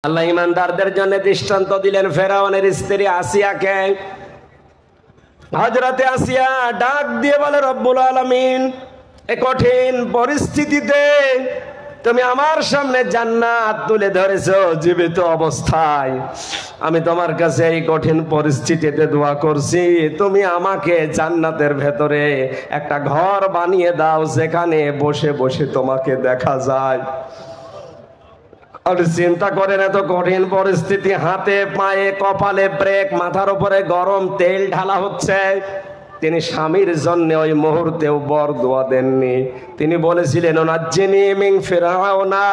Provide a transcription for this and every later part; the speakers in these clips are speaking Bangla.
আল্লাহ ইমানদারদের জন্য দৃষ্টান্ত দিলেন ফেরাউনের স্ত্রী আসিয়াকে। হযরতে আসিয়া ডাক দিয়ে বলে, রব্বুল আলামিন, এই কঠিন পরিস্থিতিতে তুমি আমার সামনে জান্নাত তুলে ধরেছো জীবিত অবস্থায়। আমি তোমার কাছে এই কঠিন পরিস্থিতিতে দোয়া করছি, তুমি আমাকে জান্নাতের ভেতরে একটা ঘর বানিয়ে দাও যেখানে বসে বসে তোমাকে দেখা যায়। আর চিন্তা করেন, এত কঠিন পরিস্থিতি, হাতে পায়ে কপালে ব্রেক, মাথার উপরে গরম তেল ঢালা হচ্ছে। তিনি স্বামীর জন্য ওই মুহূর্তেও বরদোয়া দেননি। তিনি বলেছিলেন, ওনাজ্জিনি মিন ফিরআউনা,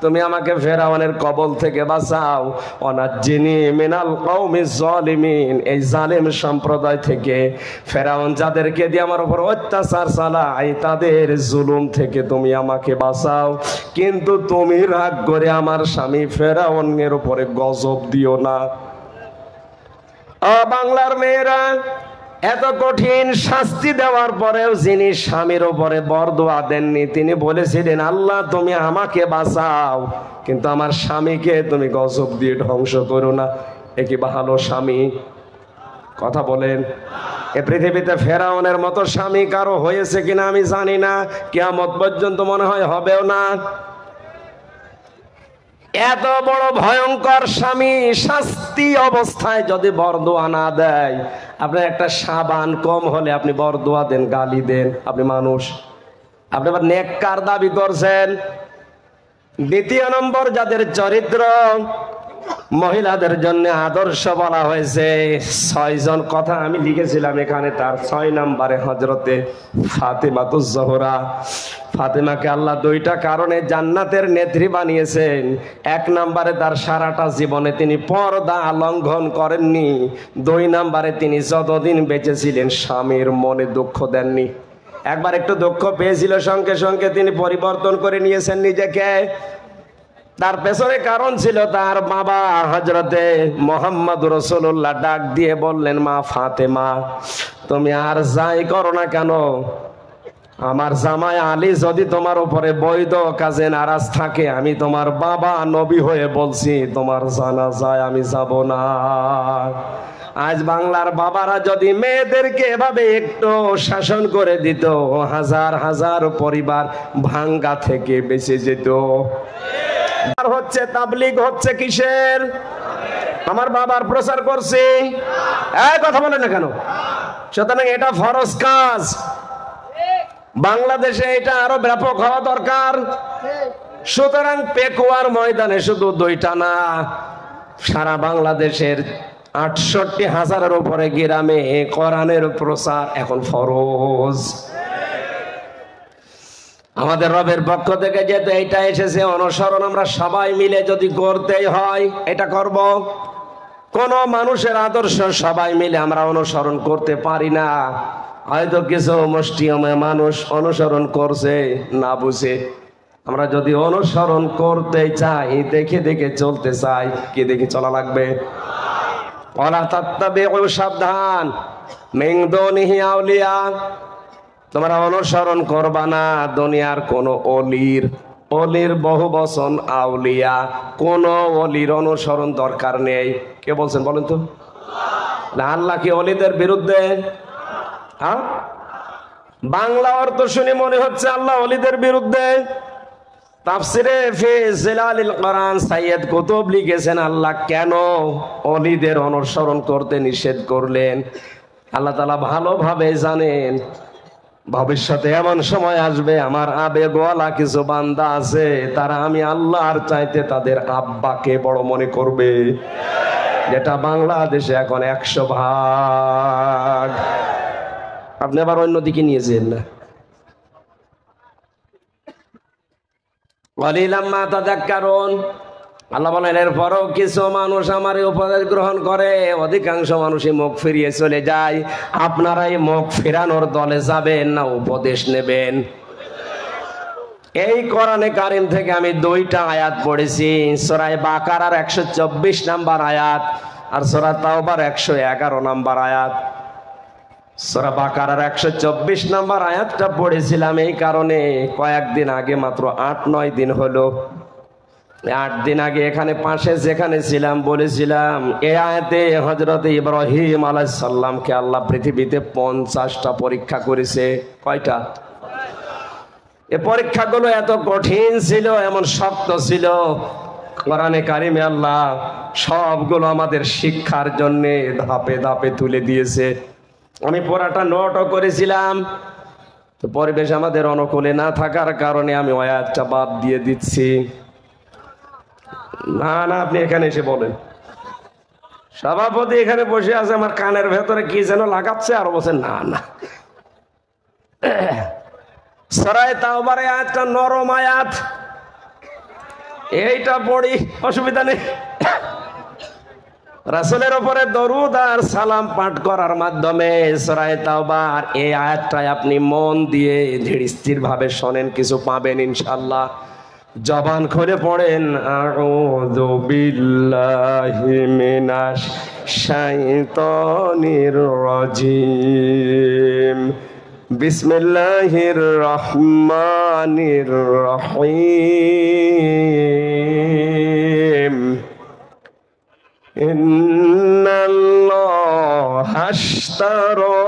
তুমি আমাকে ফেরাউনের কবল থেকে বাঁচাও। ওনাজ্জিনি মিনাল কওমিজ জালিমিন, এই জালেম সম্প্রদায় থেকে, ফেরাউন যাদেরকে দিয়ে আমার উপর অত্যাচার চালায় তাদের জুলুম থেকে তুমি আমাকে বাঁচাও। কিন্তু তুমি রাগ করে আমার স্বামী ফেরাউনের উপরে গজব দিও না। বাংলার মেয়েরা, এত কঠিন শাস্তি দেওয়ার পরেও যিনি স্বামীর উপরে বরদোয়া দেননি, তিনি বলেছিলেন, আল্লাহ তুমি আমাকে বাঁচাও কিন্তু আমার স্বামীকে তুমি গজব দিয়ে ধ্বংস করো না। এ কি ভালো স্বামী? কথা বলেন। এ পৃথিবীতে ফেরাউনের মতো স্বামী কারো হয়েছে কিনা আমি জানি না, কিয়ামত পর্যন্ত মনে হয় হবেও না। এত বড় ভয়ঙ্কর স্বামী শাস্তি অবস্থায় যদি বরদোয়া না দেয়, আপনার একটা সাবান কম হলে আপনি বরদোয়া দেন, গালি দেন, আপনি মানুষ, আপনি আবার নেককার দাবি করছেন। দ্বিতীয় নম্বর, যাদের চরিত্র মহিলাদের জন্য আদর্শ বলা হয়েছে, 6 জন কথা আমি লিখেছিলাম এখানে। তার 6 নম্বরে হযরতে ফাতেমাতুজ জোহরা। ফাতেমাকে আল্লাহ 2টা কারণে জান্নাতের নেত্রী বানিয়েছেন। 1 নম্বরে তার সারাটা জীবনে তিনি পর্দা লঙ্ঘন করেননি। 2 নম্বরে তিনি যতদিন বেঁচে ছিলেন স্বামীর মনে দুঃখ দেননি। একবার একটু দুঃখ পেয়েছিল, সঙ্গে সঙ্গে তিনি পরিবর্তন করে নিয়েছেন নিজেকে। তার পেছনে কারণ ছিল, তার বাবা হযরতে মুহাম্মদ রাসূলুল্লাহ ডাক দিয়ে বললেন, মা ফাতেমা, তুমি আর যাই করো না কেন, আমার জামাই আলী যদি তোমার উপরে বৈধ কাজে নারাজ থাকে, আমি তোমার বাবা নবী হয়ে বলছি, তোমার জানাজায় আমি যাব না। আজ বাংলার বাবারা যদি মেয়েদেরকে এভাবে একটু শাসন করে দিত, হাজার হাজার পরিবার ভাঙ্গা থেকে বেঁচে যেত। আর হচ্ছে তাবলীগ হচ্ছে কিসের? আমার বাবার প্রচার করছি, এই কথা বলে না কেন? সুতরাং এটা ফরজ কাজ। বাংলাদেশে এটা আরো ব্যাপক হওয়া দরকার। সুতরাং পেকুয়ার ময়দানে শুধু 2টা না, সারা বাংলাদেশের 68,000-এর উপরে গ্রামে কোরআনের প্রচার এখন ফরজ। আমাদের রবের পক্ষ থেকে যেহেতু এইটা এসেছে, অনুসরণ আমরা সবাই মিলে যদি করতেই হয় এটা করব। কোন মানুষের আদর্শ সবাই মিলে আমরা অনুসরণ করতে পারি না। হয়তো কিছু মুষ্টিমেয় মানুষ অনুসরণ করছে না বুঝে। আমরা যদি অনুসরণ করতে চাই, দেখে দেখে চলতে চাই, কি দেখে চলা লাগবে? ওয়ালা তাত্তাবিউ, সাবধান, মিন দুনিহি আউলিয়া, তোমরা অনুসরণ করবা না দুনিয়ার কোন অলির। অলির বহু বচন আউলিয়া। কোন অলির অনুসরণ দরকার নেই। কে বলছেন বলেন তো? আল্লাহ কি অলিদের বিরুদ্ধে? হ্যাঁ, বাংলা অর্থ শুনে মনে হচ্ছে আল্লাহ অলিদের বিরুদ্ধে। তাফসিরে ফি জিলালিল কোরআন সাইয়্যিদ কুতুব লিখেছেন, আল্লাহ কেন অলিদের অনুসরণ করতে নিষেধ করলেন। আল্লাহ তাআলা ভালোভাবে জানেন ভবিষ্যতে এমন সময় আসবে, আমার আবেগওয়ালা কিছু বান্দা আছে, তারা আমি আল্লাহর চাইতে তাদের আব্বাকে বড় মনে করবে, যেটা বাংলাদেশে এখন 100%। আপনি আবার অন্যদিকে নিয়েছেন না। ওয়ালিলাম্মা তাযাক্কারুন, আল্লাহ বলেন এরপরও কিছু মানুষ আমার উপদেশ গ্রহণ করে, অধিকাংশ মানুষই মুখ ফিরিয়ে চলে যায়। আপনারাই মুখ ফেরানোর দলে যাবেন না উপদেশ নেবেন? এই কোরআনে কারীম থেকে আমি 2টা আয়াত পড়েছি, সূরা বাকারার 124 নম্বর আয়াত আর সূরা তাওবার 111 নম্বর আয়াত। সূরা বাকারার 124 নম্বর আয়াতটা পড়েছিলাম এই কারণে, কয়েকদিন আগে, মাত্র 8-9 দিন হলো 8 দিন আগে এখানে পাশে যেখানে ছিলাম বলেছিলাম এই আয়াতে হযরত ইব্রাহিম আলাইহিস সালামকে আল্লাহ পৃথিবীতে 50টা পরীক্ষা করেছে। কয়টা? এই পরীক্ষাগুলো এত কঠিন ছিল, এমন শক্ত ছিল, কোরআনে কারিমে আল্লাহ সবগুলো আমাদের শিক্ষার জন্য ধাপে ধাপে তুলে দিয়েছে। আমি পুরাটা নোটও করেছিলাম, তো পরিবেশ আমাদের অনুকূলে না থাকার কারণে আমি ওই আয়াতটা বাদ দিয়ে দিচ্ছি। না না, আপনি এখানে এসে বলেন। সভাপতি এখানে বসে আছে, আমার কানের ভেতরে কি যেন লাগাচ্ছে, আর বলছে না না। সূরা তাওবার আয়াতটা নরম আয়াত, এইটা পড়ি, অসুবিধা নেই। রাসূলের উপরে দরুদ আর সালাম পাঠ করার মাধ্যমে সূরা তাওবার এই আয়াতটায় আপনি মন দিয়ে ধীর স্থির ভাবে শোনেন, কিছু পাবেন ইনশাআল্লাহ। জবান খুলে পড়েন, আউযু বিল্লাহি মিনাশ শাইতানির রাজিম, বিসমিল্লাহির রহমানির রহিম, ইন্নাল্লাহা আশতারা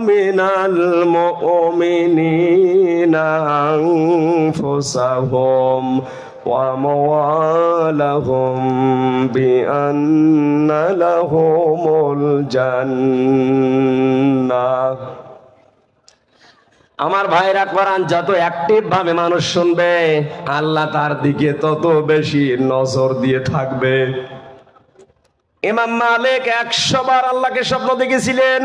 মিনাল মুমিনিনা আনফুসাহুম ওয়া আমওয়ালাহুম বিআন্না লাহুমুল জান্নাহ। আমার ভাইরা, কোরআন যত অ্যাক্টিভ ভাবে মানুষ শুনবে, আল্লাহ তার দিকে তত বেশি নজর দিয়ে থাকবে। ইমাম মালিক 100 বার আল্লাহকে স্বপ্ন দেখেছিলেন।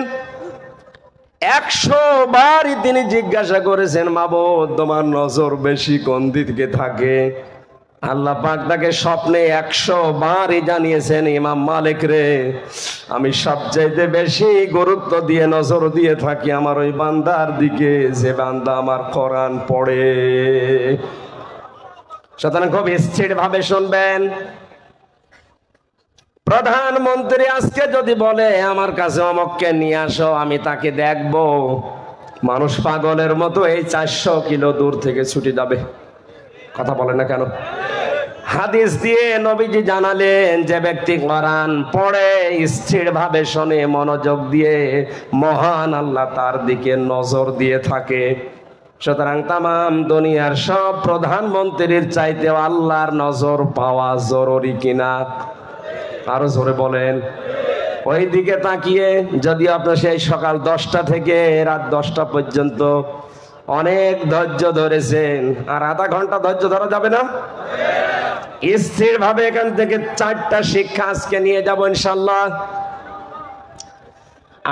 100 বারই তিনি জিজ্ঞাসা করেছেন, মাবুদ তোমার নজর বেশি কোন দিকে থাকে? আল্লাহ পাক তাকে স্বপ্নে 100 বারই জানিয়েছেন, ইমাম মালিক রে, আমি সবচাইতে বেশি গুরুত্ব দিয়ে নজর দিয়ে থাকি আমার ওই বান্দার দিকে, যে বান্দা আমার কোরআন পড়ে। সুতরাং খুব স্থির ভাবে শুনবেন। প্রধানমন্ত্রী আজকে যদি বলে আমার কাছে অমুককে নিয়ে আসো, আমি তাকে দেখব, মানুষ পাগলের মতো এই 400 কিলো দূর থেকে ছুটে যাবে। কথা বলে না কেন? হাদিস দিয়ে নবীজি জানালেন, যে ব্যক্তি কোরআন পড়ে স্থির ভাবে শোনে মনোযোগ দিয়ে, মহান আল্লাহ তার দিকে নজর দিয়ে থাকে। সুতরাং তামাম দুনিয়ার সব প্রধানমন্ত্রীর চাইতেও আল্লাহর নজর পাওয়া জরুরি কিনা? আরো জোরে বলেন। ওই দিকে তাকিয়ে যদি আপনার সেই সকাল 10টা থেকে রাত 10টা পর্যন্ত অনেক ধৈর্য ধরেছেন, আর আধা ঘন্টা ধৈর্য ধরা যাবে না? স্থির ভাবে এখান থেকে 4টা শিক্ষা আজকে নিয়ে যাব ইনশাআল্লাহ।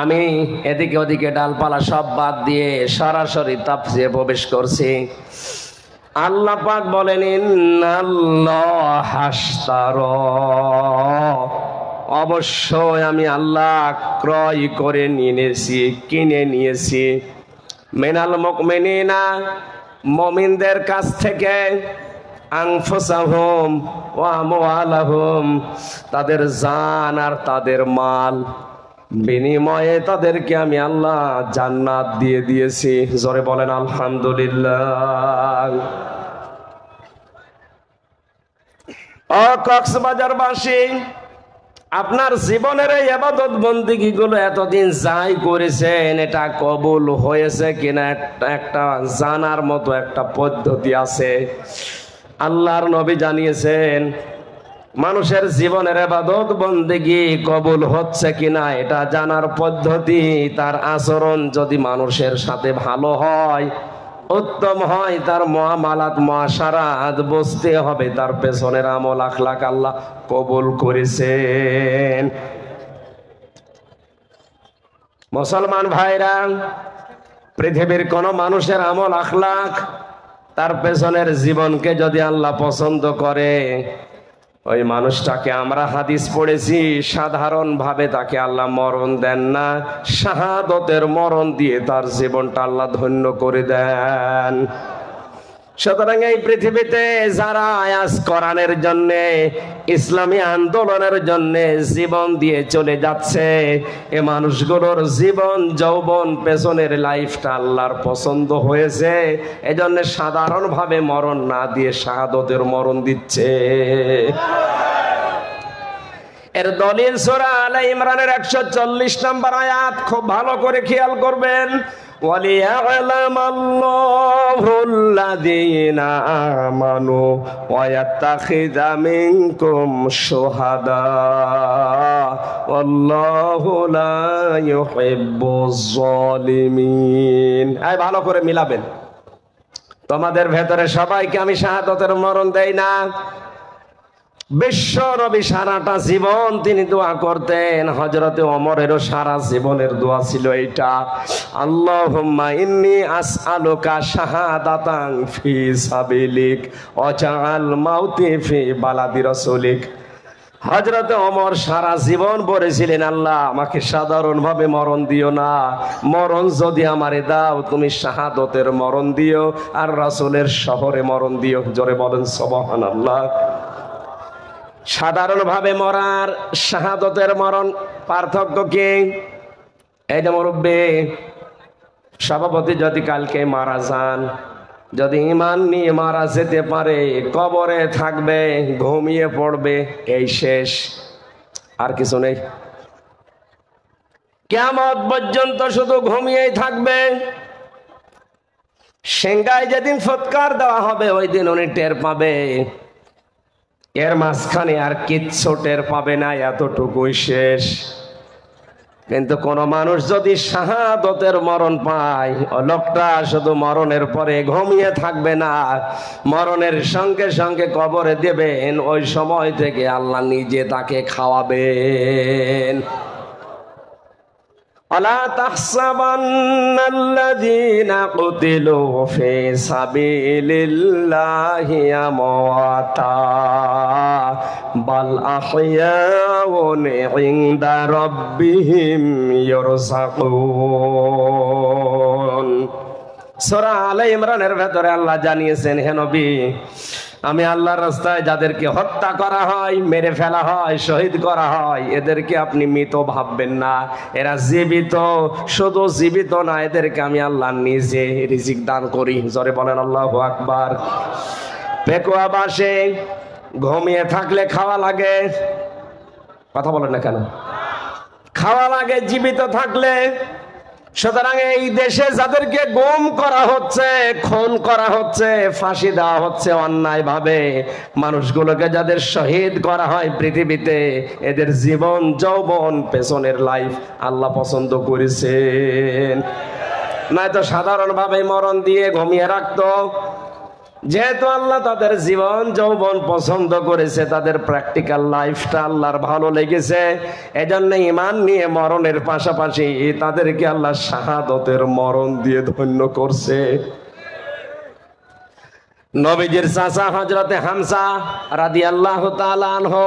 আমি এদিকে ওদিকে ডালপালা সব বাদ দিয়ে সরাসরি তাফসীরে প্রবেশ করছি। আল্লাহ পাক বলেন, ইন্নাল্লাহা আশতারা, অবশ্যই আমি আল্লাহ ক্রয় করে নিয়েছি, কিনে নিয়েছি, মিনাল মুমিনিনা, মুমিনদের কাছ থেকে, আনফুসাহুম ওয়া আমওয়ালাহুম, তাদের জান আর তাদের মাল, বিনিময়ে তাদেরকে আমি আল্লাহ জান্নাত দিয়ে দিয়েছি। জোরে বলেন আলহামদুলিল্লাহ। ও কক্সবাজারবাসী, আপনার জীবনের এই ইবাদত বন্দেগী গুলো এতদিন যাই করেছেন, এটা কবুল হয়েছে কিনা একটা জানার মতো একটা পদ্ধতি আছে। আল্লাহর নবী জানিয়েছেন, মানুষের জীবনের ইবাদত বন্দেগী কবুল হচ্ছে কিনা এটা জানার পদ্ধতি, তার আচরণ যদি মানুষের সাথে ভালো হয়, উত্তম হয়, তার মুআমালাত মুআশারাত বুঝতে হবে তার পেছনের আমল আখলাক আল্লাহ কবুল করেছেন। মুসলমান ভাইরা, পৃথিবীর কোন মানুষের আমল আখলাক, তার পেছনের জীবনকে যদি আল্লাহ পছন্দ করে, ওই মানুষটাকে আমরা হাদিস পড়েছি সাধারণ ভাবে তাকে আল্লাহ মরণ দেন না, শাহাদতের মরণ দিয়ে তার জীবনটা আল্লাহ ধন্য করে দেন। সুতরাং এই পৃথিবীতে যারা আয়াজ কোরআনের জন্য, ইসলামী আন্দোলনের জন্য জীবন দিয়ে চলে যাচ্ছে, এ মানুষগুলোর জীবন যৌবন পেছনের লাইফটা আল্লাহর পছন্দ হয়েছে, এজন্য সাধারণভাবে মরণ না দিয়ে শাহাদতের মরণ দিচ্ছে। এর দলিল সূরা আলে ইমরানের 140 নম্বর আয়াত, খুব ভালো করে খেয়াল করবেন। وَلِيَعْلَمَ اللَّهُ الَّذِينَ آمَنُوا وَيَتَّخِذَ مِنكُمْ شُهَدَاءَ وَاللَّهُ لَا يُحِبُّ الظَّالِمِينَ। এই ভালো করে মিলাবেন। তোমাদের ভেতরে সবাইকে আমি শাহাদাতের মরণ দেই না। বিশ্ব নবী সারাটা জীবন তিনি দোয়া করতেন, হযরতে ওমরেরও সারা জীবনের দোয়া ছিল এইটা, আল্লাহুম্মা ইন্নী আসআলুকা শাহাদাতান ফি সাবিলিক ওয়াজআল মাউতি ফি বালাদি রাসূলিক। হযরতে ওমর সারা জীবন বলেছিলেন, আল্লাহ আমাকে সাধারণভাবে মরণ দিও না, মরণ যদি আমারে দাও তুমি শাহাদতের মরণ দিও, আর রাসূলের শহরে মরণ দিও। জোরে বলেন সুবহানাল্লাহ। সাধারণভাবে মরার শাহাদতের মরণ পার্থক্য কি? এইটা মুরব্বি সভাপতি যদি কালকে মারা যান, যদি ঈমান নিয়ে মারা যেতে পারে, কবরে থাকবে, ঘুমিয়ে পড়বে, এই শেষ, আর কিছু নেই। কিয়ামত পর্যন্ত শুধু ঘুমিয়েই থাকবে। সিংহায় যেদিন ফুৎকার দেওয়া হবে ওই দিন উনি টের পাবে, এর মাঝখানে আর কিচ্ছু টের পাবে না, এতটুকুই শেষ। কিন্তু কোন মানুষ যদি শাহাদতের মরণ পায়, ও লোকটা শুধু মরণের পরে ঘুমিয়ে থাকবে না, মরণের সঙ্গে সঙ্গে কবরে দেবেন, ওই সময় থেকে আল্লাহ নিজে তাকে খাওয়াবেন। আলা তাহসাবান্নাল্লাযীনা কুতিলু ফি সাবিলিল্লাহি আমওয়াতা বাল আহইয়াউন ইনদা রাব্বিহিম ইরযাকুন। সূরা আলে ইমরানের ভেতরে আল্লাহ জানিয়েছেন, হে নবী, আমি আল্লাহর রাস্তায় যাদেরকে হত্যা করা হয়, মেরে ফেলা হয়, শহীদ করা হয়, এদেরকে আপনি মৃত ভাববেন না, এরা জীবিত। শুধু জীবিত না, এদেরকে আমি আল্লাহ নিজে রিজিক দান করি। জোরে বলেন আল্লাহু আকবার। পেকুয়া বাসে ঘুমিয়ে থাকলে খাওয়া লাগে, কথা বলেন না কেন? খাওয়া লাগে জীবিত থাকলে। সুতরাং এই দেশে যাদেরকে গুম করা হচ্ছে, খুন করা হচ্ছে, ফাঁসি দেওয়া হচ্ছে অন্যায় ভাবে, মানুষগুলোকে যাদের শহীদ করা হয় পৃথিবীতে, এদের জীবন যৌবন পেছনের লাইফ আল্লাহ পছন্দ করেছেন। নয়তো সাধারণভাবে মরণ দিয়ে ঘুমিয়ে রাখতো। যেহেতু আল্লাহ তাদের জীবন যৌবন পছন্দ করেছে, তাদের প্র্যাকটিক্যাল লাইফটা আল্লাহর ভালো লেগেছে, এজন্য ঈমান নিয়ে মরণের পাশাপাশি তাদেরকে আল্লাহ শাহাদতের মরণ দিয়ে ধন্য করছে। নবীজির চাচা হযরতে হামজা রাদিয়াল্লাহু তাআলা আনহু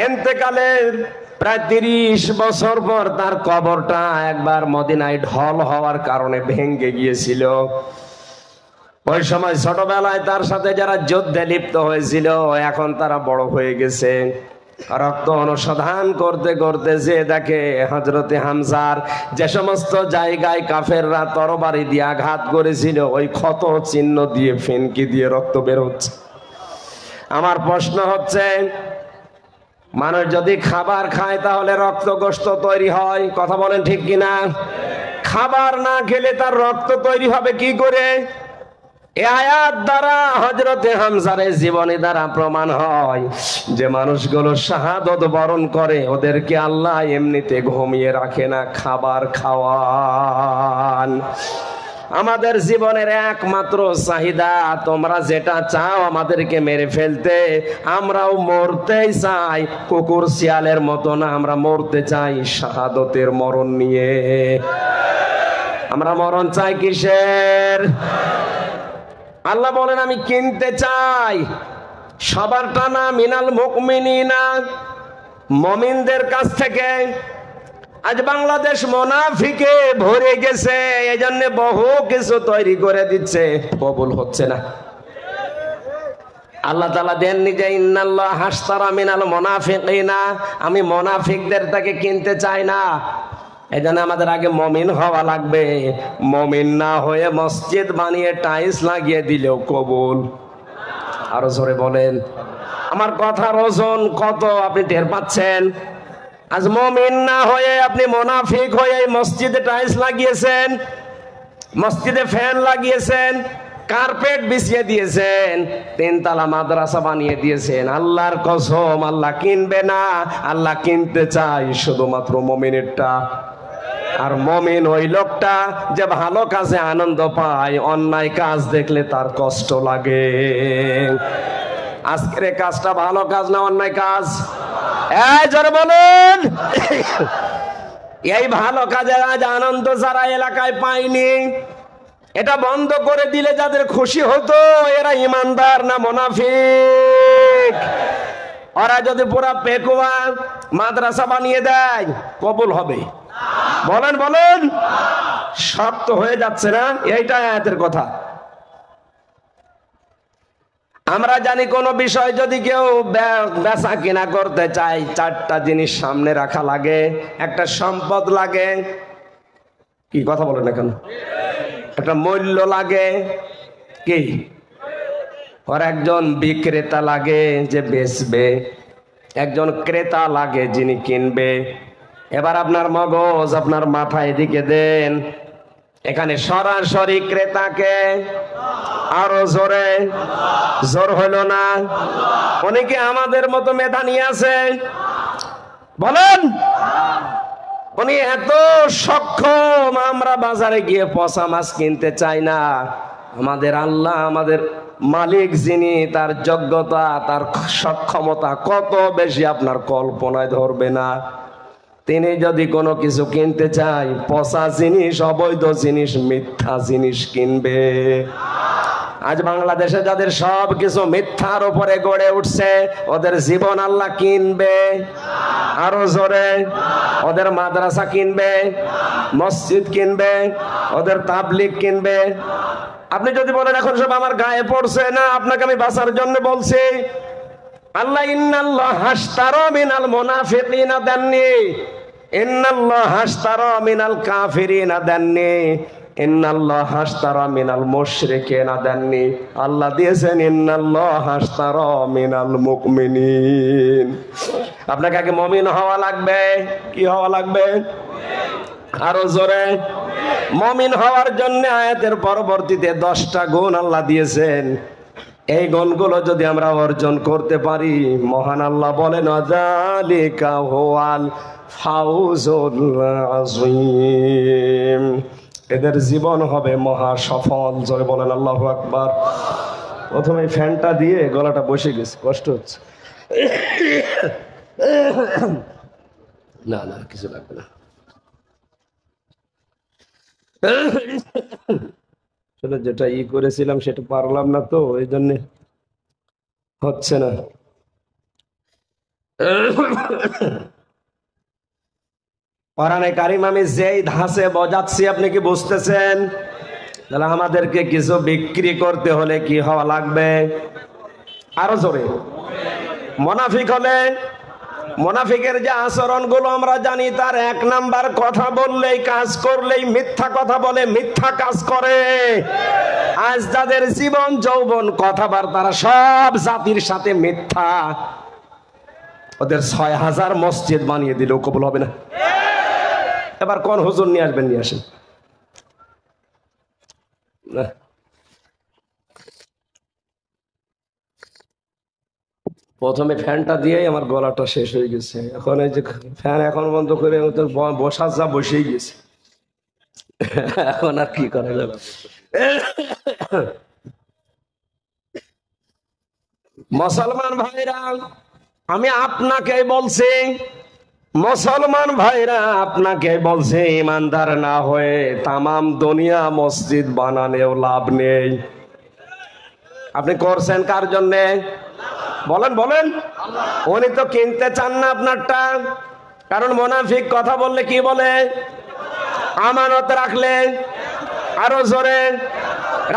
ইন্তেকালের প্রায় 30 বছর পর তার কবরটা একবার মদিনায় ঢল হওয়ার কারণে ভেঙে গিয়েছিল। ওই সময় ছোটবেলায় তার সাথে যারা যুদ্ধে লিপ্ত হয়েছিল, এখন তারা বড় হয়ে গেছে। রক্ত অনুসন্ধান করতে করতে যে দেখে হযরতে হামজার যে সমস্ত জায়গায় কাফেররা তরবারি দিয়ে আঘাত করেছিল, ওই ক্ষত চিহ্ন দিয়ে ফেনকি দিয়ে রক্ত বের হচ্ছে। আমার প্রশ্ন হচ্ছে, মানুষ যদি খাবার খায় তাহলে রক্ত গোশত তৈরি হয়, কথা বলেন ঠিক কিনা? খাবার না খেলে তার রক্ত তৈরি হবে কি করে? এই আয়াত দ্বারা হযরতে হামজার জীবনী দ্বারা প্রমাণ হয় যে মানুষগুলো শাহাদত বরণ করে, ওদেরকে আল্লাহ এমনিতে ঘুমিয়ে রাখে না, খাবার খাওয়ান। আমাদের জীবনের একমাত্র চাহিদা, তোমরা যেটা চাও আমাদেরকে মেরে ফেলতে, আমরাও মরতেই চাই, কুকুর শিয়ালের মতো না, আমরা মরতে চাই শাহাদতের মরণ নিয়ে। আমরা মরণ চাই কিসের? আল্লাহ বলেন আমি কিনতে চাই সবারটা না, মিনাল মুমিনিনা, মুমিনদের কাছ থেকে। আজ বাংলাদেশ মুনাফিকে ভরে গেছে, এই জন্য বহু কিছু তৈরি করে দিচ্ছে, কবুল হচ্ছে না। আল্লাহ তাআলা দেননি যে ইন্নাল্লাহ হাশতারা মিনাল মুনাফিকিনা, আমি মুনাফিকদের তাকে কিনতে চাই না। এই জন্য আমাদের আগে মুমিন হওয়া লাগবে। মুমিন না হয়ে মসজিদ বানিয়ে টাইলস লাগিয়ে দিলেও কবুল। আরো জোরে বলেন। আমার কথার ওজন কত আপনি টের পাচ্ছেন? আজ মুমিন না হয়ে আপনি মুনাফিক হয়ে মসজিদে টাইলস লাগিয়েছেন, মসজিদে ফ্যান লাগিয়েছেন, কার্পেট বিছিয়ে দিয়েছেন, তিনতলা মাদ্রাসা বানিয়ে দিয়েছেন। আল্লাহর কসম, আল্লাহ কিনবে না। আল্লাহ কিনতে চাই শুধুমাত্র মুমিনেরটা। আর মুমিন ওই লোকটা যে ভালো কাজে আনন্দ পায়, অন্যায় কাজ দেখলে তার কষ্ট লাগে। আজকের এই কাজটা ভালো কাজ না অন্যায় কাজ? এই জোরে বলুন। এই ভালো কাজের আজ আনন্দ যারা এলাকায় পায়নি, এটা বন্ধ করে দিলে যাদের খুশি হতো, এরা ইমানদার না মুনাফিক? ওরা যদি পুরা পেকুয়া মাদ্রাসা বানিয়ে দেয়, কবুল হবে? বলেন বলেন। শক্ত হয়ে যাচ্ছে না? এইটা আয়াতের কথা। আমরা জানি কোন বিষয় যদি কেউ বেচা কিনা করতে চায়, চারটা জিনিস সামনে রাখা লাগে। একটা সম্পদ লাগে, কি কথা বলেন না কেন? একটা মূল্য লাগে, কি? আর একজন বিক্রেতা লাগে যে বেচবে, একজন ক্রেতা লাগে যিনি কিনবে। এবার আপনার মগজ, আপনার মাথা এদিকে দেন। এখানে সরাসরি ক্রেতাকে, আরো জোরে, জোর হইল না? উনি কি আমাদের মতো মেধা নিয়ে আছে? বলেন। উনি এত সক্ষম, আমরা বাজারে গিয়ে পচা মাছ কিনতে চাই না। আমাদের আল্লাহ, আমাদের মালিক যিনি, তার যোগ্যতা, তার সক্ষমতা কত বেশি আপনার কল্পনায় ধরবে না। তিনি যদি কোনো কিছু কিনতে চাই, পচা জিনিস, অবৈধ জিনিস, মিথ্যা জিনিস কিনবে। আজ বাংলাদেশে যাদের সব কিছু মিথ্যার উপরে গড়ে উঠছে, ওদের জীবন আল্লাহ কিনবে? আরো জোরে। ওদের মাদ্রাসা কিনবে, মসজিদ কিনবে, ওদের তাবলিগ কিনবে। আপনি যদি বলেন এখন সব আমার গায়ে পড়ছে না, আপনাকে আমি বাঁচার জন্য বলছি। আল্লাহ ইন্নাল্লাহ হাশতারা মিনাল মুনাফিকিনা দেননি, ইন্নাল্লাহ হাশতারা মিনাল কাফিরিনা দেননি, ইন্নাল্লাহ হাশতারা মিনাল মুশরিকিনা দেননি। আল্লাহ দিয়েছেন ইন্নাল্লাহ হাশতারা মিনাল মুমিনিন। আপনাকে আগে মুমিন হওয়া লাগবে। কি হওয়া লাগবে? আরো জোরে। মুমিন হওয়ার জন্য আয়াতের পরবর্তীতে 10টা গুণ আল্লাহ দিয়েছেন। এই গুণগুলো যদি আমরা অর্জন করতে পারি, মহান আল্লাহ বলেন যালিকা হুয়াল ফাউজুল আযীম, এদের জীবন হবে মহা সফল। জোরে বলেন আল্লাহু আকবার। প্রথমে ফ্যানটা দিয়ে গলাটা বসে গেছে, কষ্ট হচ্ছে। না না, কিছু লাগবে না। যেটা করেছিলাম সেটা পারলাম না, তো এই জন্য হচ্ছে না। কোরআনে কারিম আমি যেই ধাঁচে বোঝাচ্ছি, আপনি কি বুঝতেছেন? তাহলে আমাদেরকে কিছু বিক্রি করতে হলে কি হওয়া লাগবে? আরো জোরে। মুনাফিক হলে, মুনাফিকের যে আচরণ গুলো আমরা জানি, তার 1 নাম্বার, কথা বললেই, কাজ করলেই মিথ্যা কথা বলে, মিথ্যা কাজ করে। আজ যাদের জীবন যৌবন কথাবার্তা সব জাতির সাথে মিথ্যা, ওদের 6000 মসজিদ বানিয়ে দিলেও কবুল হবে না। এবার কোন হুজুর নিয়ে আসবেন? নিয়ে আসেন। প্রথমে ফ্যানটা দিয়ে আমার গলাটা শেষ হয়ে গেছে। এখন এই যে ফ্যান এখন বন্ধ করে বসার যা বসেই গেছে, এখন আর কি করা যাবে? মুসলমান ভাইরা, আমি আপনাকে বলছি, মুসলমান ভাইরা আপনাকে বলছে, ইমানদার না হয়ে তামাম দুনিয়া মসজিদ বানানেও লাভ নেই। আপনি করছেন কার জন্যে? বলেন বলেন। উনি তো কিনতে চান না আপনারটা, কারণ মুনাফিক কথা বললে কি বলে? আমানত রাখলে, আরো জোরে,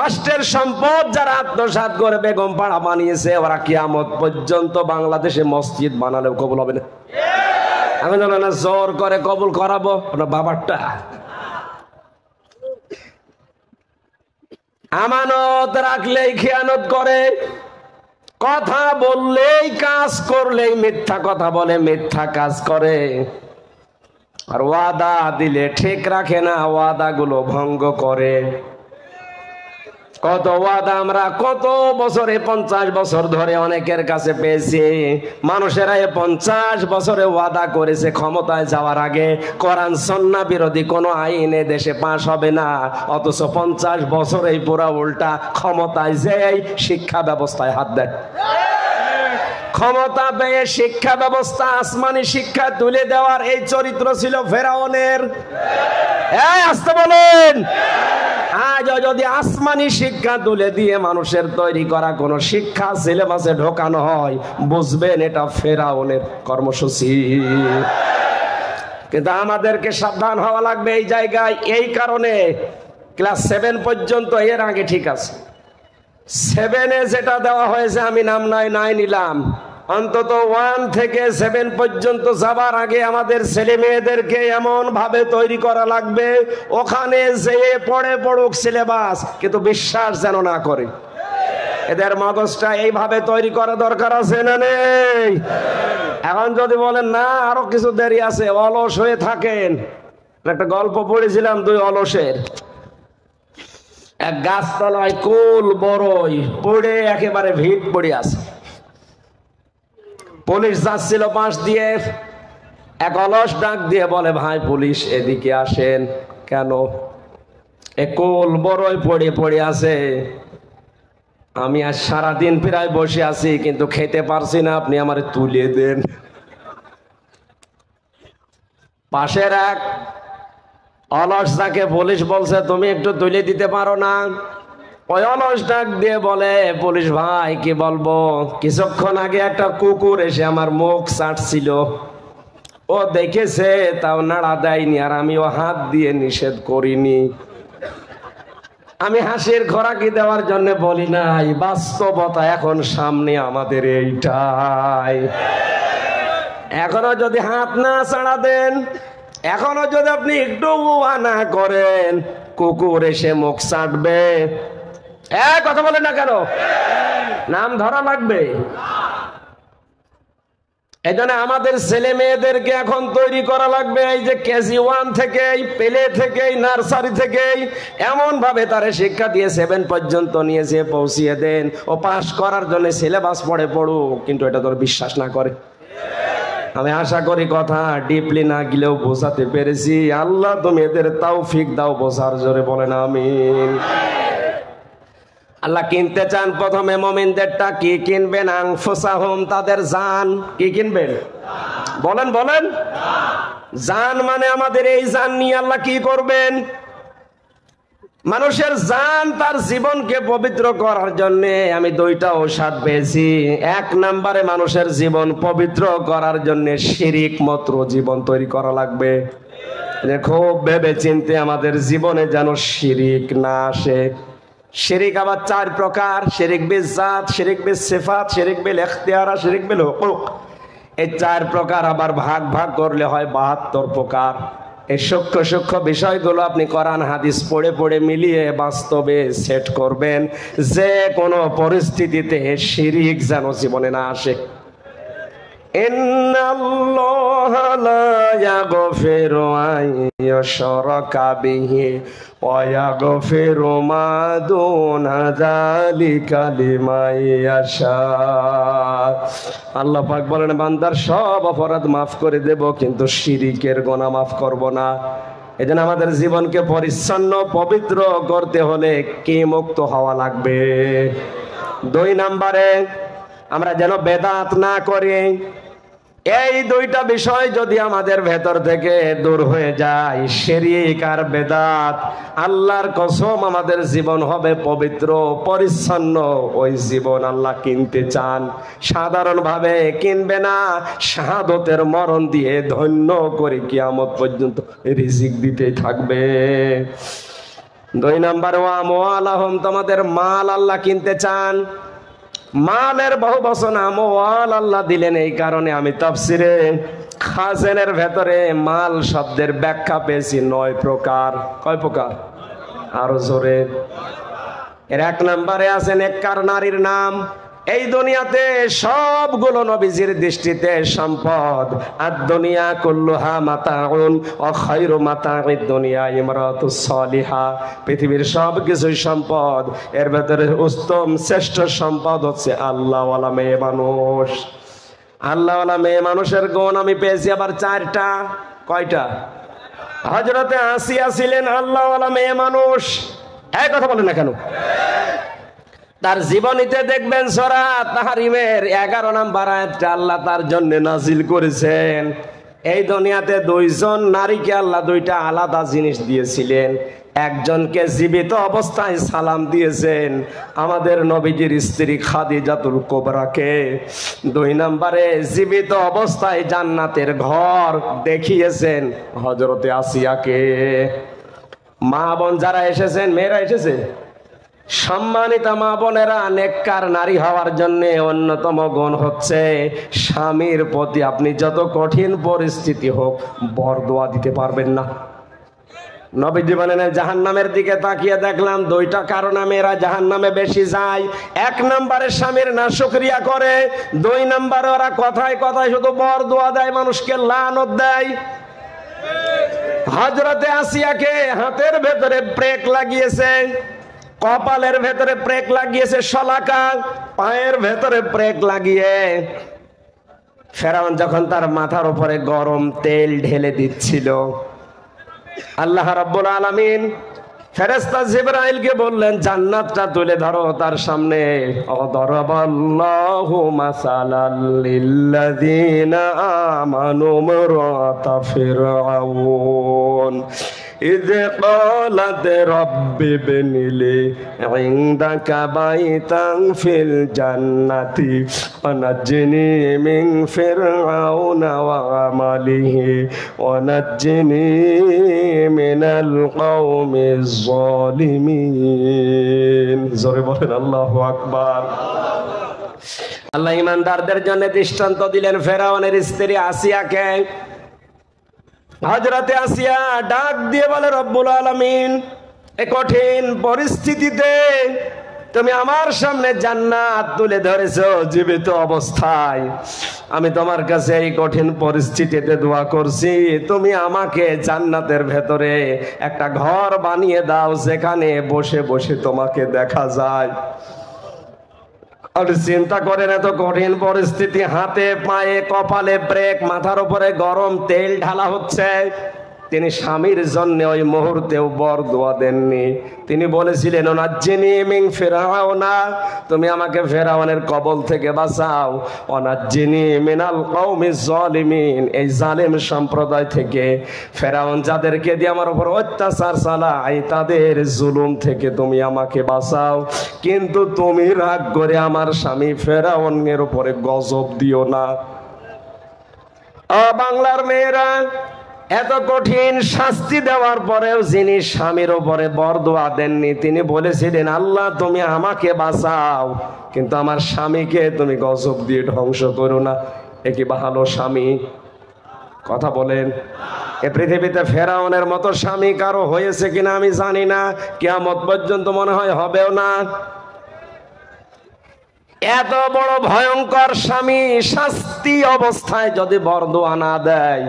রাষ্ট্রের সম্পদ যারা আত্মসাৎ করে বেগম পাড়া বানিয়েছে, ওরা কিয়ামত পর্যন্ত বাংলাদেশে মসজিদ বানালেও কবুল হবে না। আমি জানো না জোর করে কবুল করাবো ওটা বাবারটা। আমানত রাখলেই খেয়ানত করে, কথা বললেই কাজ করলেই মিথ্যা কথা বলে, মিথ্যা কাজ করে, আর ওয়াদা দিলে ঠিক রাখে না, ওয়াদা গুলো ভঙ্গ করে। কত ওয়াদা আমরা কত বছরে, 50 বছর ধরে অনেকের কাছে পেয়েছি। মানুষেরা 50 বছরে ওয়াদা করেছে ক্ষমতায় যাওয়ার আগে কোরআন সুন্নাহ বিরোধী কোনো আইন দেশে পাশ হবে না, অথচ 50 বছরেই পুরা উল্টা ক্ষমতায় যেই শিক্ষা ব্যবস্থায় হাত দেয়। ক্ষমতা পেয়ে শিক্ষা ব্যবস্থা, আসমানি শিক্ষা তুলে দেওয়ার এই চরিত্র ছিল ফেরাউনের। আসতে বলেন। আজ যদি আসমানি শিক্ষা তুলে দিয়ে মানুষের তৈরি করা কোন শিক্ষা সিলেবাসে ঢোকানো হয়, বুঝবেন এটা ফেরাউনের কর্মসূচি। কিন্তু আমাদেরকে সাবধান হওয়া লাগবে এই জায়গায়। এই কারণে ক্লাস 7 পর্যন্ত, এর আগে ঠিক আছে, 7-এ যেটা দেওয়া হয়েছে আমি নাম নাই নিলাম, অন্তত 1 থেকে 7 পর্যন্ত যাবার আগে আমাদের ছেলে মেয়েদেরকে এমন ভাবে তৈরি করা লাগবে, ওখানে যেয়ে পড়ুক সিলেবাস, কিন্তু বিশ্বাস যেন না করে। এদের মগজটা এইভাবে তৈরি করা দরকার আছে না নেই? এখন যদি বলেন না আরো কিছু দেরি আছে, অলস হয়ে থাকেন। একটা গল্প পড়েছিলাম 2 অলসের। এক গাছতলায় কুল বড়ই পড়ে একেবারে ভিড় পড়ে আছে। পুলিশ যাচ্ছিল পাশ দিয়ে, এক অলস ডাক দিয়ে বলে, ভাই পুলিশ এদিকে আসেন। কেন? এ কুল বড়ই পড়ে আছে, আমি আজ সারাদিন প্রায় বসে আছি কিন্তু খেতে পারছি না, আপনি আমারে তুলে দেন। পাশের এক অলস যাকে পুলিশ বলছে তুমি একটু তুলে দিতে পারো না? ওই অলস ডাক দিয়ে বলে, পুলিশ ভাই কি বলবো, কিছুক্ষণ আগে একটা কুকুর এসে আমার মুখ চাটছিল, ও দেখেছে তাও নাড়া দেয়নি, আর আমিও হাত দিয়ে নিষেধ করিনি। আমি হাসির খোরাকি দেওয়ার জন্য বলি নাই, বাস্তবতা এখন সামনে আমাদের এইটাই। এখনো যদি হাত না ছাড়া দেন, এখনো যদি আপনি একটু না করেন, কুকুর এসে মুখ চাটবে। কথা বলেন না কেন? নাম ধরা লাগবে। এই জন্য আমাদের ছেলে মেয়েদেরকে এখন তৈরি করা লাগবে, এই যে কেজি 1 থেকে, পেলে থেকে, নার্সারি থেকে এমন ভাবে তারা শিক্ষা দিয়ে 7 পর্যন্ত নিয়ে যেয়ে পৌঁছিয়ে দেন, ও পাস করার জন্য সিলেবাস পড়ুক, কিন্তু এটা তোর বিশ্বাস না করে। আমি আশা করি কথা ডিপলি না গেলেও বোঝাতে পেরেছি। আল্লাহ তুমি এদের তৌফিক দাও বোঝার, জোরে বলেন আমিন। আল্লাহ কিনতে চান প্রথমে মুমিনদেরটা, কি কিনবেন? আনফুসাহুম, তাদের জান। কি কিনবেন? বলেন জান মানে আমাদের এই জান নিয়ে আল্লাহ কি করবেন? মানুষের জান, তার জীবনকে পবিত্র করার জন্য আমি 2টা ঔষধ পেয়েছি। 1 নম্বরে মানুষের জীবন পবিত্র করার জন্য শিরিক মুক্ত জীবন তৈরি করা লাগবে। খুব ভেবে চিন্তে আমাদের জীবনে যেন শিরিক না আসে। শিরিক আবার 4 প্রকার: শিরিক বিল জাত, শিরিক বিল সিফাত, শিরিক বিল ইখতিয়ার, শিরিক বিল হুকুক। এই 4 প্রকার আবার ভাগ করলে হয় 72 প্রকার। এই সূক্ষ্ম বিষয়গুলো আপনি কোরআন হাদিস পড়ে মিলিয়ে বাস্তবে সেট করবেন, যে কোনো পরিস্থিতিতে শিরিক যেন জীবনে না আসে। ইন্নাল্লাহা লা ইয়াগফিরু আন ইউশরাকা বিহি ওয়া ইয়াগফিরু মা দুনা যালিকা লিমান ইয়াশা। আল্লাহ পাক বলেন, বান্দার সব অপরাধ মাফ করে দেব, কিন্তু শিরিকের গুনাহ মাফ করব না। এজন্য আমাদের জীবনকে পরিচ্ছন্ন পবিত্র করতে হলে কি মুক্ত হওয়া লাগবে? 2 নম্বরে আমরা যেন বেদাত না করি। এই দুইটা বিষয় যদি আমাদের ভেতর থেকে দূর হয়ে যায়, শিরক আর বেদাত, আল্লাহর কসম আমাদের জীবন হবে পবিত্র পরিচ্ছন্ন। ওই জীবন আল্লাহ কিনতে চান, সাধারণভাবে কিনবে না, শাহাদতের মরণ দিয়ে ধন্য করে কিয়ামত পর্যন্ত রিজিক দিতেই থাকবে। 2 নাম্বার, ওয়া আমওয়ালাহুম, তোমাদের মাল আল্লাহ কিনতে চান। মালের বহু বচন আমওয়াল আল্লাহ দিলেন এই কারণে আমি তাফসিরে খাজেনের ভেতরে মাল শব্দের ব্যাখ্যা পেয়েছি 9 প্রকার। কয় প্রকার? আরো জোরে। এর 1 নম্বরে আছে নেককার নারীর নাম। এই দুনিয়াতে সবগুলো নবীজির দৃষ্টিতে সম্পদ। আর দুনিয়া কুল্লুহা মাতাউন ওয়া খায়রু মাতাউদ দুনিয়া ইমরাতুস সালিহা। পৃথিবীর সব কিছুই সম্পদ, এর ভেতরে উত্তম শ্রেষ্ঠ সম্পদ হচ্ছে আল্লাহওয়ালা মেয়ে মানুষ। আল্লাহওয়ালা মেয়ে মানুষের গুণ আমি পেয়েছি আবার 4টা। কয়টা? হযরতে আসিয়া ছিলেন আল্লাহওয়ালা মেয়ে মানুষ। এই কথা বলেন না কেন? তার জীবনীতে দেখবেন সূরা তাহরিমের 11 নম্বর আয়াতটা আল্লাহ তার জন্য নাজিল করেছেন। এই দুনিয়াতে 2 জন নারীকে আল্লাহ 2টা আলাদা জিনিস দিয়েছিলেন। একজনকে জীবিত অবস্থায় সালাম দিয়েছেন, আমাদের নবীজির স্ত্রী খাদিজাতুল কুবরাকে। 2 নম্বরে জীবিত অবস্থায় জান্নাতের ঘর দেখিয়েছেন হযরতে আসিয়াকে। মা বোন যারা এসেছেন, মেয়েরা এসেছে, সম্মানিতা মা বোনেরা, নেককার নারী হওয়ার জন্য অন্যতম গুণ হচ্ছে স্বামীর প্রতি আপনি যত কঠিন পরিস্থিতি হোক বরদোয়া দিতে পারবেন না। নবীজি বলেন জাহান্নামের দিকে তাকিয়ে দেখলাম 2টা কারণে মেয়েরা জাহান্নামে বেশি যায়। 1 নম্বরে স্বামীর নাশকরিয়া করে, 2 নম্বরে ওরা কথায় কথায় শুধু বরদোয়া দেয়, মানুষকে লানত দেয়। হযরতে আসিয়াকে হাতের ভেতরে ব্রেক লাগিয়েছে, কপালের ভেতরে ব্রেক লাগিয়েছে শলাকা, পায়ের ভেতরে ব্রেক লাগিয়ে ফেরাউন যখন তার মাথার উপরে গরম তেল ঢেলে দিচ্ছিল, আল্লাহ রাব্বুল আলামিন ফেরেশতা জিবরাইলকে বললেন জান্নাতটা তুলে ধরো তার সামনে। দরাবাল্লাহু মাসালাল লিল্লাযিনা আমানু ইমরাতা ফিরআউন إذ قالت رب ابن لي عندك بيتا في الجنة ونجني من فرعون وعمله ونجني من القوم الظالمين। জোরে বলেন আল্লাহু আকবার। আল্লাহ ঈমানদারদের জন্য দৃষ্টান্ত দিলেন ফেরাউনের স্ত্রী আসিয়াকে। হযরতে আসিয়া ডাক দিয়ে বলে রব্বুল আলামিন, এই কঠিন পরিস্থিতিতে তুমি আমার সামনে জান্নাত তুলে ধরেছো জীবিত অবস্থায়। আমি তোমার কাছে এই কঠিন পরিস্থিতিতে দোয়া করছি, তুমি আমাকে জান্নাতের ভেতরে একটা ঘর বানিয়ে দাও যেখানে বসে বসে তোমাকে দেখা যায়। আর চিন্তা করেন এত কঠিন পরিস্থিতি, হাতে পায়ে কপালে ব্রেক, মাথার উপরে গরম তেল ঢালা হচ্ছে। তিনি স্বামীর জন্য ওই মুহূর্তেও বরদোয়া দেননি। তিনি বলেছিলেন ওনাজ্জিনি মিন ফিরআউনা, তুমি আমাকে ফেরাউনের কবল থেকে বাঁচাও। ওনাজ্জিনি মিনাল কওমিজ জালিমিন, এই জালেম সম্প্রদায় থেকে, ফেরাউন যাদেরকে দিয়ে আমার উপর অত্যাচার চালায় তাদের জুলুম থেকে তুমি আমাকে বাঁচাও। কিন্তু তুমি রাগ করে আমার স্বামী ফেরাউনের উপরে গজব দিও না। বাংলার মেয়েরা, এত কঠিন শাস্তি দেওয়ার পরেও যিনি স্বামীর উপরে বরদোয়া দেননি, তিনি বলেছিলেন আল্লাহ তুমি আমাকে বাঁচাও, কিন্তু আমার স্বামীকে তুমি গজব দিয়ে ধ্বংস করো না। এ কি ভালো স্বামী? কথা বলেন। এ পৃথিবীতে ফেরাউনের মতো স্বামী কারো হয়েছে কিনা আমি জানি না, কিয়ামত পর্যন্ত মনে হয় হবেও না। এত বড় ভয়ঙ্কর স্বামী শাস্তি অবস্থায় যদি বরদোয়া না দেয়,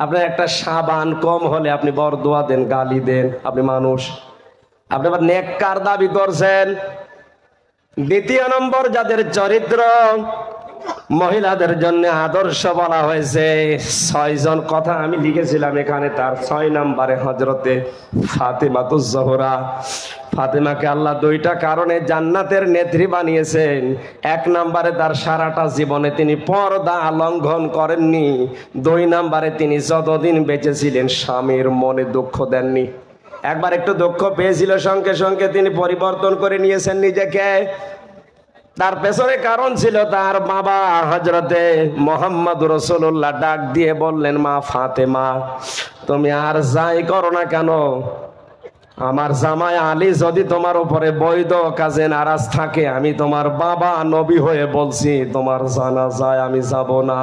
আপনার একটা সাবান কম হলে আপনি বরদোয়া দেন, গালি দেন, আপনি মানুষ, আপনি আবার নেককার দাবি করছেন। 2 নম্বর, যাদের চরিত্র মহিলাদের জন্য আদর্শ বলা হয়েছে 6 জন কথা আমি লিখেছিলাম এখানে। তার 6 নম্বরে হযরতে ফাতেমাতুজ জোহরা। ফাতেমাকে আল্লাহ 2টা কারণে জান্নাতের নেত্রী বানিয়েছেন। 1 নম্বরে তার সারাটা জীবনে তিনি পর্দা লঙ্ঘন করেননি। 2 নম্বরে তিনি যতদিন বেঁচে ছিলেন স্বামীর মনে দুঃখ দেননি। একবার একটু দুঃখ পেয়েছিল, সঙ্গে সঙ্গে তিনি পরিবর্তন করে নিয়েছেন নিজেকে। তার পেছনে কারণ ছিল তার বাবা হযরতে মুহাম্মদ রাসূলুল্লাহ ডাক দিয়ে বললেন, মা ফাতেমা, তুমি আর যাই করো না কেন, আমার জামাই আলী যদি তোমার উপরে বৈধ কাজে নারাজ থাকে, আমি তোমার বাবা নবী হয়ে বলছি তোমার জানাজায় আমি যাব না।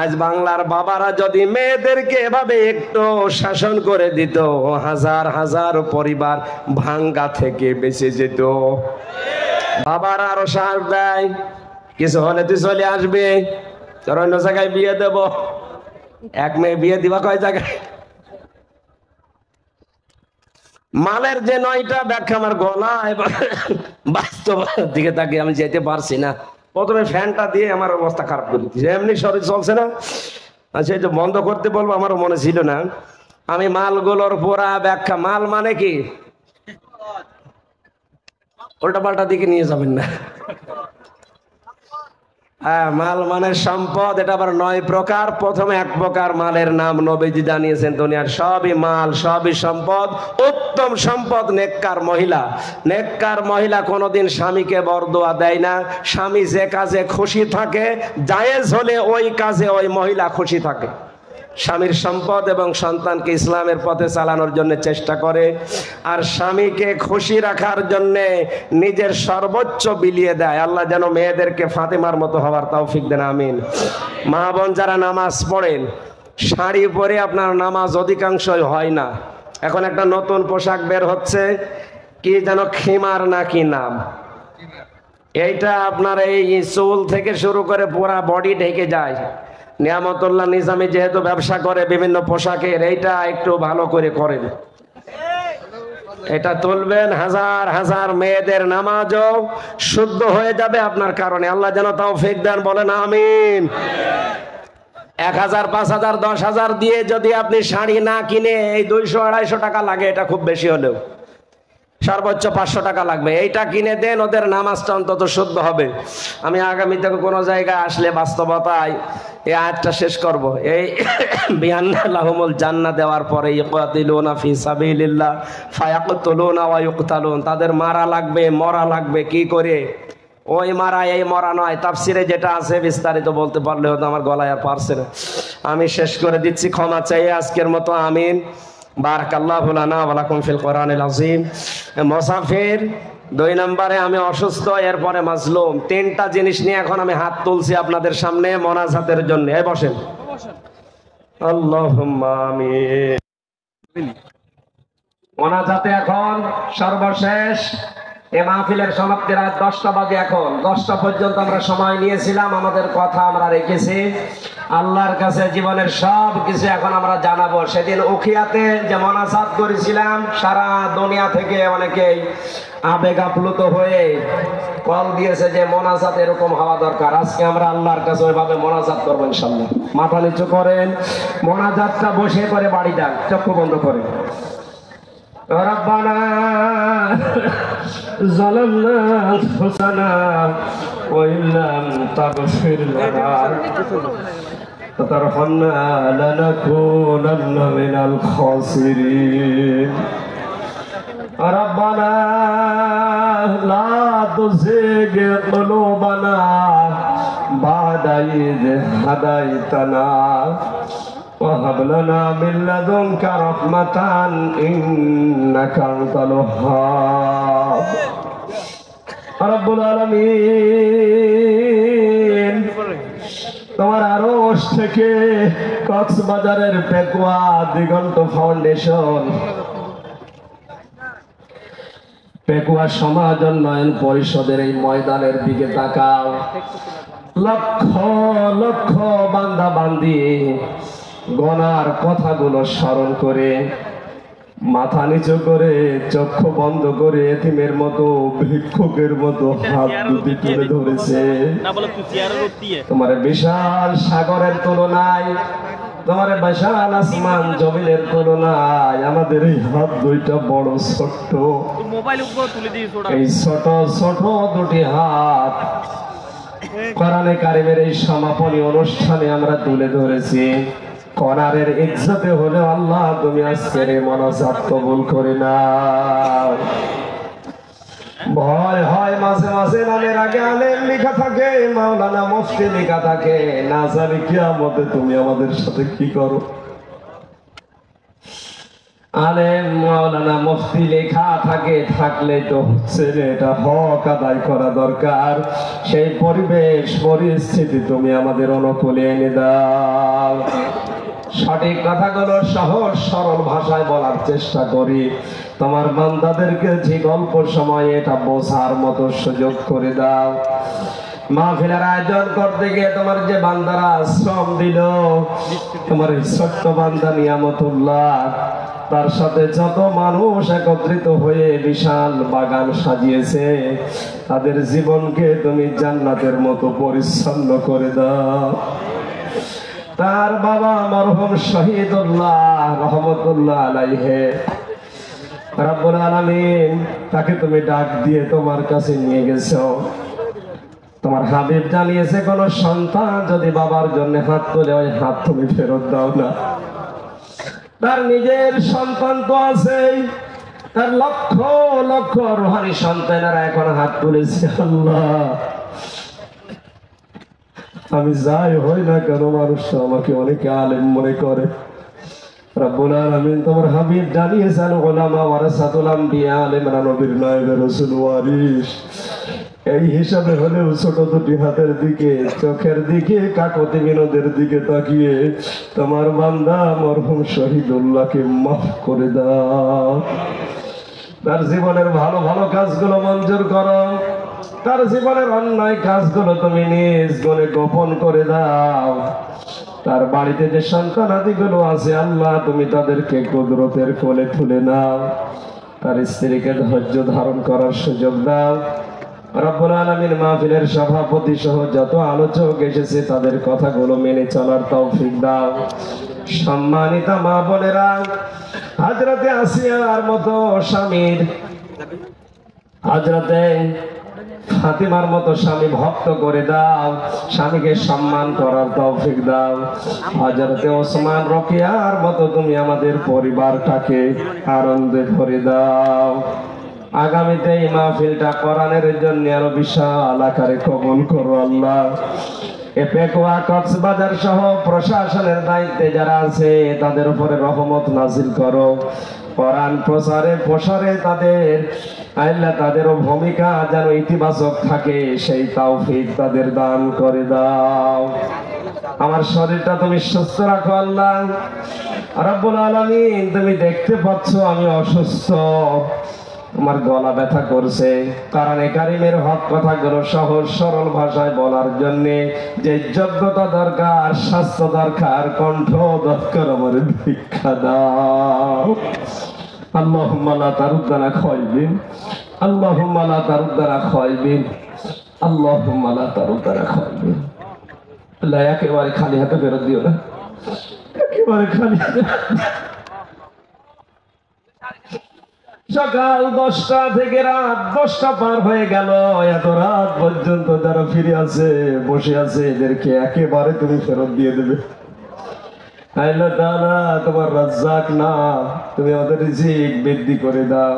আজ বাংলার বাবারা যদি মেয়েদেরকে এভাবে একটু শাসন করে দিত, হাজার হাজার পরিবার ভাঙ্গা থেকে বেঁচে যেত। বাবারা আরো সাহস দেয়, কিছু হলে তুই চলে আসবি, তোর অন্য জায়গায় বিয়ে দেব। এক মেয়ে বিয়ে দিবা কয় জায়গায়? মালের যে 9টা ব্যাখ্যা আমার গলায় বাস্তব দিকে তাকিয়ে আমি যেতে পারছি না। প্রথমে ফ্যানটা দিয়ে আমার অবস্থা খারাপ করে দিচ্ছে, এমনি শরীর চলছে না। আচ্ছা, এটা বন্ধ করতে বলবো, আমারও মনে ছিল না। আমি মালগুলোর পুরা ব্যাখ্যা, মাল মানে কি উল্টা পাল্টা দিকে নিয়ে যাবেন না। হ্যাঁ, মাল মানে সম্পদ, এটা আবার 9 প্রকার। প্রথমে 1 প্রকার মালের নাম নবীজি জানিয়েছেন, দুনিয়ার সবই মাল, সবই সম্পদ। উত্তম সম্পদ নেককার মহিলা। নেককার মহিলা কোনোদিন স্বামীকে বরদোয়া দেয় না। স্বামী যে কাজে খুশি থাকে, জায়েজ হলে ওই কাজে ওই মহিলা খুশি থাকে। স্বামীর সম্পদ এবং সন্তানকে ইসলামের পথে চালানোর জন্য চেষ্টা করে, আর স্বামীকে খুশি রাখার জন্য নিজের সর্বোচ্চ বিলিয়ে দেয়। আল্লাহ যেন মেয়েদেরকে ফাতেমার মতো হওয়ার তৌফিক দেন, আমিন। মা বোন যারা নামাজ পড়েন, শাড়ি পরে আপনার নামাজ অধিকাংশই হয় না। এখন একটা নতুন পোশাক বের হচ্ছে, কি যেন খিমার নাকি নাম। এইটা আপনার এই চুল থেকে শুরু করে পুরা বডি ঢেকে যায়। নিয়ামতুল্লাহ নিজামী যেহেতু ব্যবসা করে বিভিন্ন পোশাকের, এইটা একটু ভালো করে করেন, এটা তুলবেন। হাজার হাজার মেয়েদের নামাজও শুদ্ধ হয়ে যাবে আপনার কারণে। আল্লাহ যেন তৌফিক দেন, বলেন আমিন। 1000, 5000, 10,000 দিয়ে যদি আপনি শাড়ি না কিনে, এই 200-250 টাকা লাগে, এটা খুব বেশি হলেও সর্বোচ্চ 500 টাকা লাগবে, এইটা কিনে দেন, ওদের নামাজটা অন্তত শুদ্ধ হবে। আমি আগামী থেকে কোনো জায়গায় আসলে বাস্তবতায় এই আয়াতটা শেষ করব। এই বিআন্না লাহুমুল জান্নাহ দেওয়ার পরে ইকাতিলুনা ফি সাবিলিল্লাহ ফায়াকতুলুনা ওয়া ইউকতালুন, তাদের মারা লাগবে, মরা লাগবে। কি করে? ওই মারা এই মরা নয়। তাফসিরে যেটা আছে বিস্তারিত বলতে পারলে হতো, আমার গলায় আর পারছে না। আমি শেষ করে দিচ্ছি, ক্ষমা চাই আজকের মতো, আমিন। বারাকাল্লাহু লানা ওয়া লাকুম ফিল কোরআনিল আযীম। মুসাফির 2 নম্বরে আমি অসুস্থ, এরপরে মাজলুম। 3টা জিনিস নিয়ে এখন আমি হাত তুলছি আপনাদের সামনে মোনাজাতের জন্য। এই বসেন, আল্লাহুম্মা আমিন। মোনাজাতে এখন সর্বশেষ। এই মাহফিলের সমাপ্তি রাত 10টা বাজে। এখন 10টা পর্যন্ত আমরা সময় নিয়েছিলাম, আমাদের কথা আমরা রেখেছি। আল্লাহর কাছে জীবনের সব কিছু এখন আমরা জানাবো। সেদিন উখিয়াতে যে মোনাজাত করেছিলাম, সারা দুনিয়া থেকে অনেকেই আবেগ আপ্লুত হয়ে কল দিয়েছে যে মোনাজাত এরকম হওয়া দরকার। আজকে আমরা আল্লাহর কাছে ওইভাবে মোনাজাত করবো ইনশাআল্লাহ। মাথা নিচু করেন, মোনাজাতটা বসে করে বাড়ি যান, চক্ষু বন্ধ করেন। রব্বানা যালামনা আনফুসানা ওয়া ইল্লাম তাগফির লানা ওয়া তারহামনা লানাকুনান্না মিনাল খাসিরিন। রব্বানা লা তুযিগ কুলুবানা বা'দা ইয হাদাইতানা وهب لنا من لدنك رحمة إنك أنت الوهاب رب العالمين। তোমার আরশ থেকে কক্সবাজারের পেকুয়া দিগন্ত ফাউন্ডেশন, পেকুয়া সমাজ উন্নয়ন পরিষদের এই ময়দানের দিকে তাকাও। লক্ষ লক্ষ বান্দা বান্দি গনার কথাগুলো স্মরণ করে মাথা নিচু করে চক্ষু বন্ধ করে এতিমের মতো ভিক্ষুকের মতো হাত দুটি তুলে ধরেছে। তোমার বিশাল সাগরের তুলনায়, তোমার বিশাল আসমান জমিনের তুলনায় আমাদের এই হাত দুইটা বড় ছোট্ট। এই ছোট ছোট দুটি হাত কোরআনে কারিমের এই সমাপনী অনুষ্ঠানে আমরা তুলে ধরেছি। কোরআনের ইজ্জতে হলে আল্লাহ তুমি আজকের এই মনোজাত কবুল করে নাও। ভয় হয় মাঝে মাঝে নামের আগে আলেম লেখা থাকে, মাওলানা মুফতি লেখা থাকে, না জানি কিয়ামতে তুমি আমাদের সাথে কি করো। আলেম মাওলানা মুফতি লেখা থাকে, থাকলে তো হচ্ছে এটা হক আদায় করা দরকার। সেই পরিবেশ পরিস্থিতি তুমি আমাদের অনুকূলে এনে দাও। সঠিক কথাগুলো সহজ সরল ভাষায় বলার চেষ্টা করি। তোমার বান্দাদেরকে ঠিক অল্প সময়ে এটা বোঝার মতো সুযোগ করে দাও। মাহফিলের আয়োজন করতে গিয়ে তোমার যে বান্দারা শ্রম দিল, তোমার এই ছোট্ট বান্দা নিয়ামতুল্লাহ, তার সাথে যত মানুষ একত্রিত হয়ে বিশাল বাগান সাজিয়েছে, তাদের জীবনকে তুমি জান্নাতের মতো পরিচ্ছন্ন করে দাও। তার বাবা মরহুম শহীদুল্লাহ রহমতুল্লাহ আলাইহে, রব্বুল আলামিন তাকে তুমি ডাক দিয়ে তোমার কাছে নিয়ে গেছো। তোমার হাবিব জানিয়েছে, কোন সন্তান যদি বাবার জন্য হাত তোলে, ওই হাত তুমি ফেরত দাও না। তার নিজের সন্তান তো আছেই, তার লক্ষ লক্ষ রুহানি সন্তানেরা এখন হাত তুলেছে। আল্লাহ, আমি যাই হই না কেন, মানুষ আমাকে অনেকে আলেম মনে করে। রব্বুল আলামিন তোমার হাবিব জানিয়েছেন, উলামা ওয়ারাসাতুল আম্বিয়া, আলেমরা নবীর নায়েব রাসূল ওয়ারিস। এই হিসাবে হলেও ছোট দুটি হাতের দিকে, চোখের দিকে, কাকতি বিনোদের দিকে তাকিয়ে তোমার বান্দা মরহুম শহীদুল্লাহকে মাফ করে দাও। তার জীবনের ভালো ভালো কাজগুলো মঞ্জুর করো, তার জীবনের অন্যায় কাজগুলো তুমি নিজ গুণে গোপন করে দাও। তার বাড়িতে যে সন্তানাদিগুলো আছে, আল্লাহ তুমি তাদেরকে কুদরতের কোলে তুলে নাও। তার স্ত্রীকে ধৈর্য ধারণ করার সুযোগ দাও। রব্বুল আলামিন মাহফিলের সভাপতি সহ যত আলোচক এসেছে, তাদের কথাগুলো মেনে চলার তৌফিক দাও। সম্মানিতা মা বোনেরা, হযরতে আসিয়ার মতো স্বামীর, হযরতে ফাতিমার মতো স্বামী ভক্ত করে দাও। স্বামীকে সম্মান করার তৌফিক দাও। হযরতে ওসমান রকিয়ার মতো তুমি আমাদের পরিবারটাকে আনন্দে ভরে দাও। আগামীতে এই মাহফিলটা কোরআনের জন্য আরো বিশাল আকারে কবুল করো আল্লাহ। পেকুয়া কক্সবাজার সহ প্রশাসনের দায়িত্বে যারা আছে, তাদের উপরে রহমত নাজিল করো। কোরআন প্রচারে প্রসারে তাদের আল্লাহ, তাদেরও ভূমিকা যেন ইতিবাচক থাকে, সেই তৌফিক তাদের দান করে দাও। আমার শরীরটা তুমি সুস্থ রাখো আল্লাহ। রব্বুল আলামিন তুমি দেখতে পাচ্ছ আমি অসুস্থ, আমার গলা ব্যথা করছে। কোরআনে কারিমের হক কথাগুলো সহজ সরল ভাষায় বলার জন্য যে যোগ্যতা দরকার, স্বাস্থ্য দরকার, কণ্ঠ দরকার, আমার ভিক্ষা দাও। আল্লাহুম্মা লা তারুদ্দানা খায়বিন, আল্লাহুম্মা লা তারুদ্দানা খায়বিন, আল্লাহুম্মা লা তারুদ্দানা খায়বিন। আল্লাহ, একেবারে খালি হাতে ফেরত দিও না, একেবারে খালি হাতে। সকাল 10টা থেকে রাত 10টা পার হয়ে গেল, এত রাত পর্যন্ত যারা ফিরে আছে, বসে আছে, এদেরকে একেবারে তুমি ফেরত দিয়ে দেবে। আল্লাহ তাআলা তোমার রাজ্জাক না, তুমি আমাদের রিজিক বৃদ্ধি করে দাও।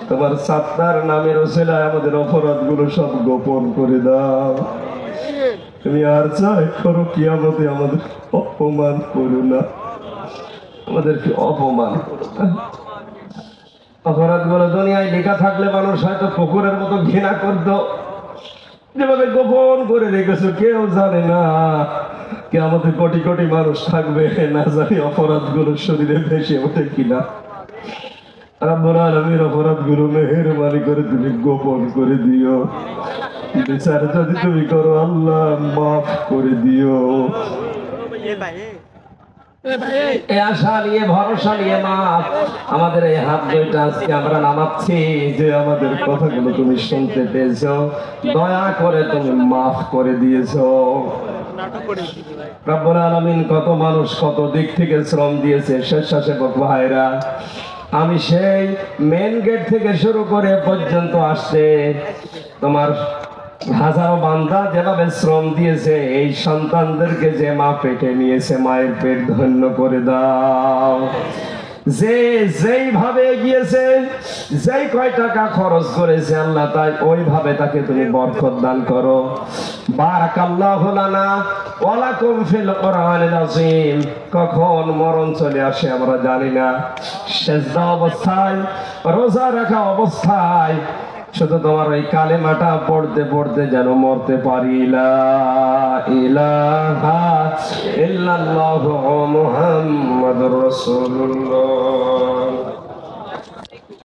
তোমার সাত্তার নামের ওসিলায় আমাদের অপরাধগুলো সব গোপন করে দাও। তুমি আর চাই করো, কিয়ামতে আমাদের অপমান করো না, আমাদেরকে অপমান করো না। অপরাধগুলো দুনিয়ায় লেখা থাকলে মানুষ হয়তো পুকুরের মতো ঘৃণা করতো, যেভাবে গোপন করে রেখেছো কেউ জানে না। কিয়ামতে কোটি কোটি মানুষ থাকবে, না জানি অপরাধগুলো শরীরে ভেসে ওঠে কিনা। রব্বুল আলামিন অপরাধগুলো মেহেরবানি করে তুমি গোপন করে দিও। বিচার যদি তুমি করো আল্লাহ, মাফ করে দিও। এই আশা নিয়ে ভরসা নিয়ে মা আমাদের এই হাত দুইটা আজকে আমরা নামাচ্ছি যে আমাদের কথাগুলো তুমি শুনতে পেয়েছো, দয়া করে তুমি মাফ করে দিয়েছো। রব্বুল আলামিন কত মানুষ কত দিক থেকে শ্রম দিয়েছে। স্বেচ্ছাসেবক ভাইরা, আমি সেই মেন গেট থেকে শুরু করে পর্যন্ত আসছে তোমার হাজারো বান্দা যেভাবে শ্রম দিয়েছে, এই সন্তানদেরকে যে মা পেটে নিয়েছে, মায়ের পেট ধন্য করে দাও। যে যেইভাবে এগিয়েছে, যেই কয় টাকা খরচ করেছে আল্লাহ, তাই ওইভাবে তাকে তুমি বরকত দান করো। বারাকাল্লাহু লানা ওয়া লাকুম ফিল কোরআনিল আযীম। কখন মরণ চলে আসে আমরা জানি না। সেজদা অবস্থায়, রোজা রাখা অবস্থায় শুধু তোমার ওই কালেমাটা পড়তে পড়তে যেন মরতে পারি, লা ইলাহা ইল্লাল্লাহু মুহাম্মাদুর রাসূলুল্লাহ।